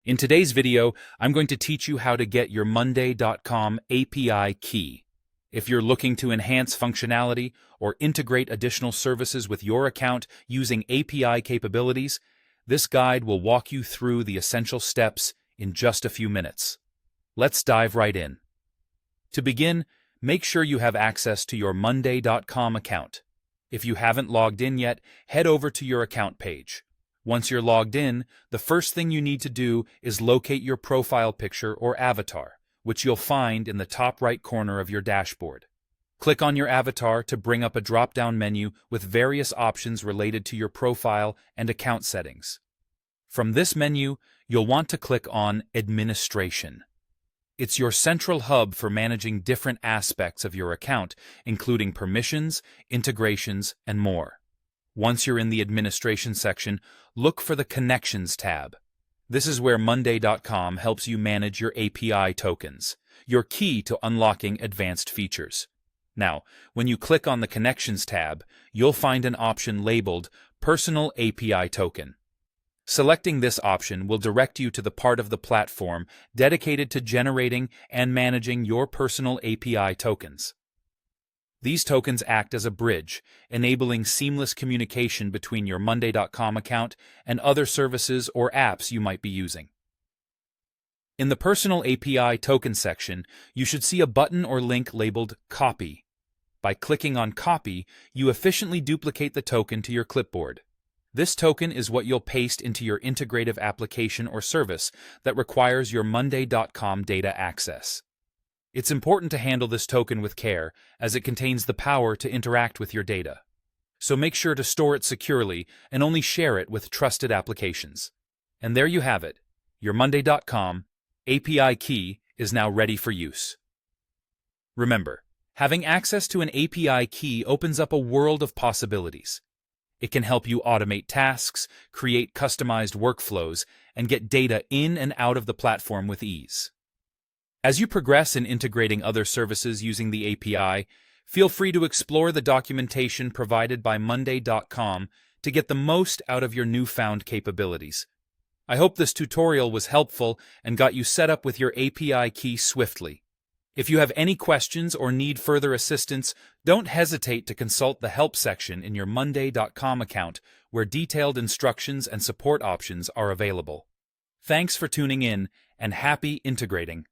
In today's video, I'm going to teach you how to get your Monday.com API key. If you're looking to enhance functionality or integrate additional services with your account using API capabilities, this guide will walk you through the essential steps in just a few minutes. Let's dive right in. To begin, make sure you have access to your Monday.com account. If you haven't logged in yet, head over to your account page. Once you're logged in, the first thing you need to do is locate your profile picture or avatar, which you'll find in the top right corner of your dashboard. Click on your avatar to bring up a drop-down menu with various options related to your profile and account settings. From this menu, you'll want to click on Administration. It's your central hub for managing different aspects of your account, including permissions, integrations, and more. Once you're in the Administration section, look for the Connections tab. This is where Monday.com helps you manage your API tokens, your key to unlocking advanced features. Now, when you click on the Connections tab, you'll find an option labeled Personal API Token. Selecting this option will direct you to the part of the platform dedicated to generating and managing your personal API tokens. These tokens act as a bridge, enabling seamless communication between your Monday.com account and other services or apps you might be using. In the Personal API Token section, you should see a button or link labeled Copy. By clicking on Copy, you efficiently duplicate the token to your clipboard. This token is what you'll paste into your integrative application or service that requires your Monday.com data access. It's important to handle this token with care, as it contains the power to interact with your data. So make sure to store it securely and only share it with trusted applications. And there you have it. Your Monday.com API key is now ready for use. Remember, having access to an API key opens up a world of possibilities. It can help you automate tasks, create customized workflows, and get data in and out of the platform with ease. As you progress in integrating other services using the API, feel free to explore the documentation provided by Monday.com to get the most out of your newfound capabilities. I hope this tutorial was helpful and got you set up with your API key swiftly. If you have any questions or need further assistance, don't hesitate to consult the Help section in your Monday.com account, where detailed instructions and support options are available. Thanks for tuning in, and happy integrating!